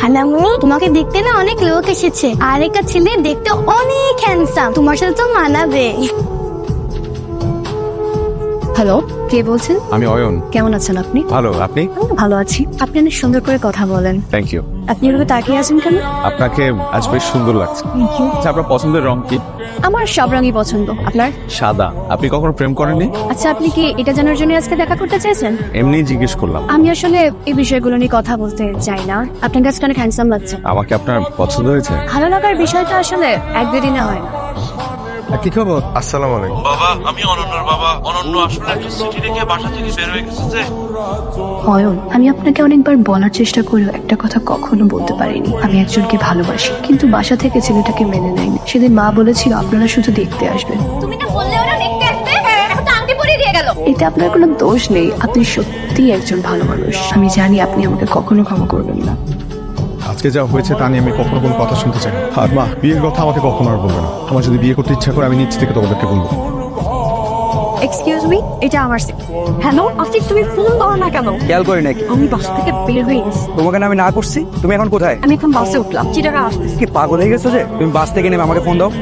খালামুনি, তোমাকে দেখতে না অনেক লোক এসেছে। আর একটা ছেলে দেখতে অনেক হ্যান্ডসাম, তোমার সাথে তো মানাবে। হ্যালো, কে বলছেন? আমি অয়ন। কেমন আছেন আপনি? ভালো, আপনি? ভালো আছি। আপনি অনেক সুন্দর করে কথা বলেন। Thank you. আপনি এভাবে তাকিয়ে আছেন কেন? আপনাকে আজ বেশ সুন্দর লাগছে। আচ্ছা, আপনার পছন্দের রং কি? আমার সব রঙই পছন্দ। আপনার? সাদা। আপনি কখনো প্রেম করেননি? আচ্ছা, আপনি কি এটা জানার জন্য আজকে দেখা করতে চাইছেন? এমনি জিজ্ঞেস করলাম। আমি আসলে এই বিষয়গুলো নিয়ে কথা বলতে চাই না। আপনার কাছে অনেক হ্যান্ডসাম লাগছে। আমাকে আপনার পছন্দ হয়েছে? ভালো লাগার বিষয়টা আসলে এক দুদিনে হয় না। কি খবর? আসসালামু আলাইকুম। বাবা, আমি অনন্যার বাবা। অনন্য আসলে একটা চিঠি রেখে বাসা থেকে বের হয়ে গেছে যে। অয়ন, আমি আপনাকে অনেকবার বলার চেষ্টা করেও একটা কথা কখনো বলতে পারিনি। আমি একজনকে ভালোবাসি, কিন্তু বাসা থেকে ছেলেটাকে মেনে নেয়নি। সেদিন মা বলেছিল আপনারা শুধু দেখতে আসবেন। তুমি না বললে ওরা দেখতে আসবে, এখন তো আংটি পরিয়ে দিয়ে গেল। এতে আপনার কোনো দোষ নেই। আপনি সত্যিই একজন ভালো মানুষ। আমি জানি আপনি আমাকে কখনো ক্ষমা করবেন না। আজকে যা হয়েছে তা নিয়ে আমি কখনো কোনো কথা শুনতে চাই না। আর মা, বিয়ের কথা আমাকে কখনো আর বলবে না। আমার যদি বিয়ে করতে ইচ্ছা করে আমি নিজ থেকে তোমাদেরকে বলবো। এক্সকিউজ মি, এটা আমার সিট। হ্যালো আফিক, তুমি ফোন দাও না কেন? খেয়াল করি নাকি? আমি বাসা থেকে বের হয়ে গেছি। তোমাকে না আমি না করছি? তুমি এখন কোথায়? আমি এখন বাসে উঠলাম, চিটাগা আসতেছি। কি পাগল হয়ে গেছো যে? তুমি বাস থেকে নেমে আমাকে ফোন দাও।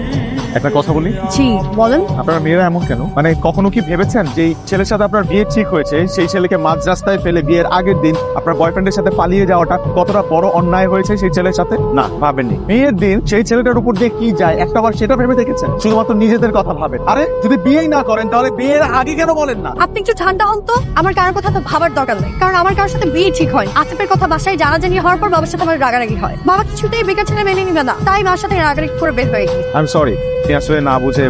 একটা কথা বলি, জি বলেন। আপনারা মেয়েরা এমন কেন? মানে কখনো কি ভেবেছেন যে এই ছেলের সাথে আপনার বিয়ে ঠিক হয়েছে, সেই ছেলেকে মাঝ রাস্তায় ফেলে বিয়ের আগের দিন আপনার বয়ফ্রেন্ডের সাথে পালিয়ে যাওয়াটা কতটা বড় অন্যায় হয়েছে সেই ছেলের সাথে? না, ভাবেননি। বিয়ের দিন সেই ছেলেটার উপর দিয়ে কি যায় একটাবার সেটা ভেবে দেখেছেন? শুধুমাত্র নিজেদের কথা ভাবেন। আরে যদি বিয়েই না করেন তাহলে বিয়ের আগে কেন বলেন না? আপনি একটু ঠান্ডা হন তো। আমার কারোর কথা তো ভাবার দরকার নেই, কারণ আমার কারোর সাথে বিয়ে ঠিক হয়। আসিফের কথা বাসায় জানাজানি হওয়ার পর বাবার সাথে আমার রাগারাগি হয়। বাবা কিছুতেই বেকার ছেলে মেনে নিবে না, তাই মার সাথে রাগারাগি করে বের হয়ে গেছি। আই এম সরি, আপনি আসলে না বুঝে।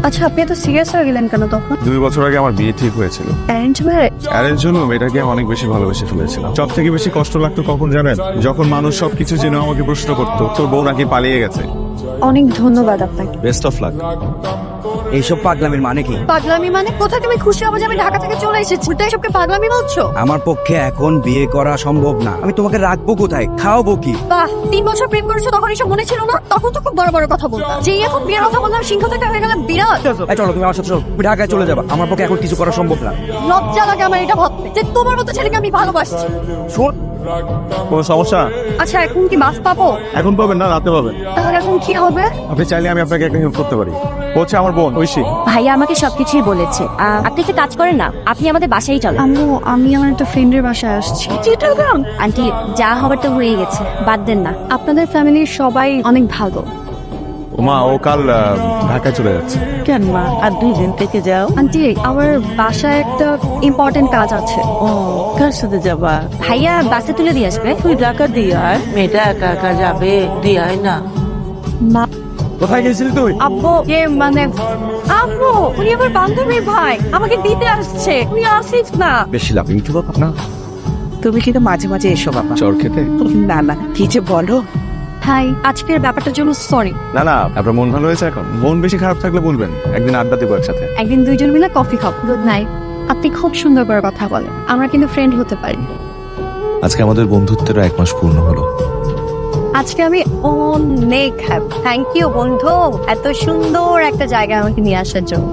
আচ্ছা, আপনি এত সিরিয়াস হয়ে গেলেন কেন তখন? 2 বছর আগে আমার বিয়ে ঠিক হয়েছিল। Arrange marriage? অ্যারেঞ্জ জন্য মেয়েটাকে আমি অনেক বেশি ভালোবেসে ফেলেছিলাম। সব থেকে বেশি কষ্ট লাগতো কখন জানেন? যখন মানুষ সবকিছু জেনে আমাকে প্রশ্ন করতো তোর বউ নাকি পালিয়ে গেছে। অনেক ধন্যবাদ আপনাকে। Best of luck. এইসব পাগলামির মানে কি? পাগলামি মানে? কোথায় তুমি খুশি হবে যে আমি ঢাকা থেকে চলে এসেছি? উল্টো এসবকে পাগলামি বলছো? আমার পক্ষে এখন বিয়ে করা সম্ভব না। আমি তোমাকে রাখবো কোথায়? খাওয়াবো কি? বাহ, 3 বছর প্রেম করেছো, তখন এসব মনে ছিল না? তখন তো খুব বড় বড় কথা বলতাম। যেই এখন বিয়ের কথা বললাম সিংহ থেকে হয়ে গেলাম বিরাট। এই চলো, তুমি আমার সাথে চলো। তুমি ঢাকায় চলে যাবা। আমার পক্ষে এখন কিছু করা সম্ভব না। লজ্জা লাগে আমার এটা ভাবতে যে তোমার মতো ছেলেকে আমি ভালোবাসছি। শোন, কোনো সমস্যা? আচ্ছা, এখন কি বাস পাবো? এখন পাবেন না, রাতে পাবেন। তাহলে এখন কি হবে? আপনি চাইলে আমি আপনাকে একটা হেল্প করতে পারি। হচ্ছে আমার বোন ঐশী। ভাইয়া আমাকে সবকিছুই বলেছে। আপনি একটা কাজ করেন না, আপনি আমাদের বাসায় চলেন। আম্মু, আমি আমার একটা ফ্রেন্ডের বাসায় আসছি। চিটাগাং? আন্টি, যা হবার তো হয়ে গেছে, বাদ দেন না। আপনাদের ফ্যামিলির সবাই অনেক ভালো। মা, ও কাল ঢাকায় চলে যাচ্ছে। কেন মা, আর 2 দিন থেকে যাও? আন্টি, আমার বাসায় একটা ইম্পর্টেন্ট কাজ আছে। ও, কার সাথে যাবা? ভাইয়া বাসে তুলে দিয়ে আসবে। তুই ঢাকা দিয়ে আয়। মেয়েটা একা একা যাবে, দিয়ে আয় না। মা, কোথায় গেছিলি তুই? আব্বু, মানে আব্বু, উনি আমার বান্ধবীর ভাই, আমাকে দিতে আসছে। উনি আসিফ না? বেশি লাভ ইউটিউব না তুমি কিন্তু মাঝে মাঝে এসো বাবা। চর খেতে? না না, কি যে বলো। হাই, আজকের ব্যাপারটার জন্য সরি। না না, আপনার মন ভালো হয়েছে এখন? মন বেশি খারাপ থাকলে বলবেন, একদিন আড্ডা দেবো একসাথে। একদিন দুইজন মিলে কফি খাবো। Good night. আপনি খুব সুন্দর করে কথা বলেন, আমরা কিন্তু ফ্রেন্ড হতে পারি। আজকে আমাদের বন্ধুত্বের 1 মাস পূর্ণ হলো। আজকে আমি অনেক হ্যাপি। থ্যাংক ইউ বন্ধু, এত সুন্দর একটা জায়গায় আমাকে নিয়ে আসার জন্য।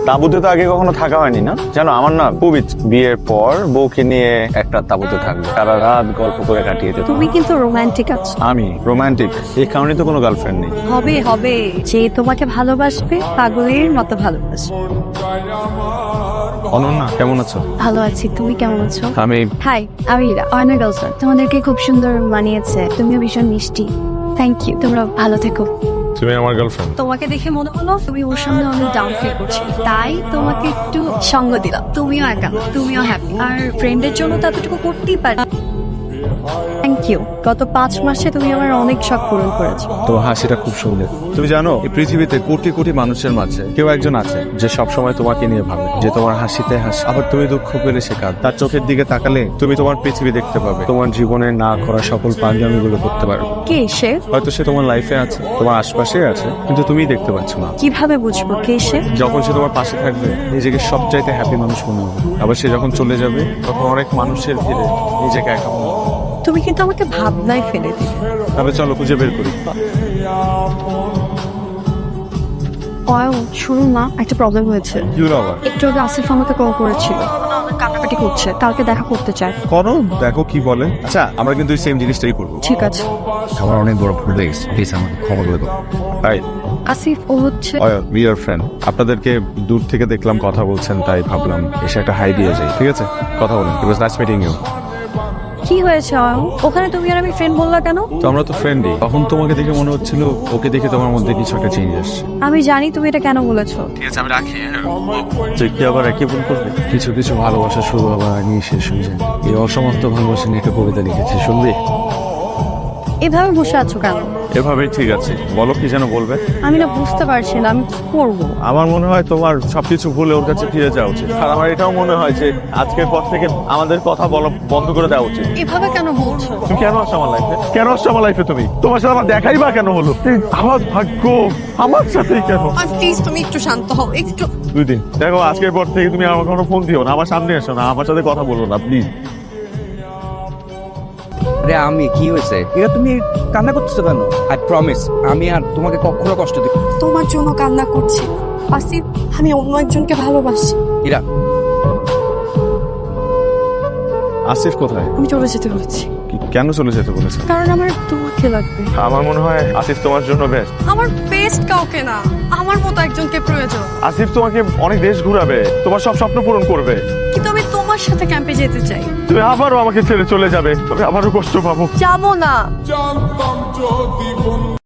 তাঁবুতে তো আগে কখনো থাকা হয়নি না? জানো, আমার না খুব ইচ্ছে বিয়ের পর বউকে নিয়ে একটা তাঁবুতে থাকবে, সারা রাত গল্প করে কাটিয়ে যেত। তুমি কিন্তু রোমান্টিক আছো। আমি রোমান্টিক? এই কারণে তো কোনো গার্লফ্রেন্ড নেই। হবে হবে, যে তোমাকে ভালোবাসবে পাগলের মতো ভালোবাসবে। অনন্যা, কেমন আছো? ভালো আছি, তুমি কেমন আছো? আমি হাই, আমি অয়নের গার্লফ্রেন্ড। তোমাদেরকে খুব সুন্দর মানিয়েছে, তুমিও ভীষণ মিষ্টি। থ্যাংক ইউ, তোমরা ভালো থেকো। তুমি আমার গার্লফ্রেন্ড? তোমাকে দেখে মনে হলো তুমি ওর সামনে অনেক ডাউন ফিল করছো, তাই তোমাকে একটু সঙ্গ দিলাম। তুমিও একা না, তুমিও হ্যাপি, আর ফ্রেন্ডের জন্য তো এতটুকু করতেই পারি। Thank you. গত 5 মাসে তুমি আমার অনেক শখ পূরণ করেছো। তোমার হাসিটা খুব সুন্দর। তুমি জানো, এই পৃথিবীতে কোটি কোটি মানুষের মাঝে কেউ একজন আছে যে সব সময় তোমাকে নিয়ে ভাবে, যে তোমার হাসিতে হাসি, আবার তুমি দুঃখ পেলে সে কাঁদে। তার চোখের দিকে তাকালে তুমি তোমার পৃথিবী দেখতে পাবে, তোমার জীবনে না করা সকল পাগলামিগুলো করতে পারবে। কে সে? হয়তো সে তোমার লাইফে আছে, তোমার আশপাশে আছে, কিন্তু তুমিই দেখতে পাচ্ছ না। কিভাবে বুঝবো কে সে? যখন সে তোমার পাশে থাকবে নিজেকে সবচাইতে হ্যাপি মানুষ মনে হবে, আবার সে যখন চলে যাবে তখন অনেক মানুষের ভিড়ে নিজেকে একা মনে হবে। তুমি কিন্তু আমাকে ভাবনায় ফেলে দিলে। তবে চলো খুঁজে বের করি। শুনুন না, একটা প্রবলেম হয়েছে। কি হলো আবার? একটু আগে আসিফ আমাকে কল করেছিল। অনেক কান্নাকাটি করছে, কালকে দেখা করতে চায়। করো, দেখো কি বলে। আচ্ছা, আমরা কিন্তু সেম জিনিসটাই করবো। ঠিক আছে। আমার অনেক বড় ভুল হয়ে গেছে, প্লিজ আমাকে ক্ষমা করে দাও। তাই আসিফ, ও হচ্ছে ডিয়ার ফ্রেন্ড, আপনাদেরকে দূর থেকে দেখলাম কথা বলছেন, তাই ভাবলাম এসে একটা হাই দিয়ে যাই। ঠিক আছে, কথা বলেন। ইট ওয়াজ নাইস মিটিং ইউ। কি হয়েছে অয়ন? ওখানে তুমি আর আমি ফ্রেন্ড বললা কেন? তো আমরা তো ফ্রেন্ডই। তখন তোমাকে দেখে মনে হচ্ছিল ওকে দেখে তোমার মধ্যে কিছু একটা চেঞ্জ আসছে। আমি জানি তুমি এটা কেন বলেছো। ঠিক আছে, আমি রাখি। তুই কি আবার একই ভুল করবি? কিছু কিছু ভালোবাসা শুরু হবার আগেই শেষ হয়ে যায়। এই অসমাপ্ত ভালোবাসা নিয়ে একটা কবিতা লিখেছি, শুনবি? এভাবে বসে আছো কেন? এভাবেই ঠিক আছে, বলো কি যেন বলবে। আমি না বুঝতে পারছি না আমি কি করবো। আমার মনে হয় তোমার সবকিছু ভুলে ওর কাছে ফিরে যাওয়া উচিত। আর আমার এটাও মনে হয় যে আজকের পর থেকে আমাদের কথা বলা বন্ধ করে দেওয়া উচিত। এভাবে কেন বলছো? তুমি কেন আসছো আমার লাইফে? কেন আসছো আমার লাইফে? তুমি তোমার সাথে আমার দেখাই বা কেন হলো? আমার ভাগ্য আমার সাথেই কেন? প্লিজ তুমি একটু শান্ত হও, একটু। 2 দিন দেখো, আজকের পর থেকে তুমি আমার কোনো ফোন দিও না, আমার সামনে এসো না, আমার সাথে কথা বলো না প্লিজ। আরে আমি কি হয়েছে? এটা তুমি কান্না করতেছো কেন? আই প্রমিস আমি আর তোমাকে কখনো কষ্ট দিব। তোমার জন্য কান্না করছি আসিফ, আমি অন্য একজনকে ভালোবাসি। ইরা, আসিফ কোথায়? আমি চলে যেতে বলেছি, কেন চলে যেতে বলেছো? কারণ আমার তোমাকে লাগবে। আমার মনে হয় আসিফ তোমার জন্য বেস্ট। আমার বেস্ট কাউকে না, আমার মতো একজনকে প্রয়োজন। আসিফ তোমাকে অনেক দেশ ঘুরাবে, তোমার সব স্বপ্ন পূরণ করবে। কিন্তু আমি তোমার সাথে ক্যাম্পে যেতে চাই। তুমি আবারও আমাকে ছেড়ে চলে যাবে, তবে আবারও কষ্ট পাবো। যাবো না।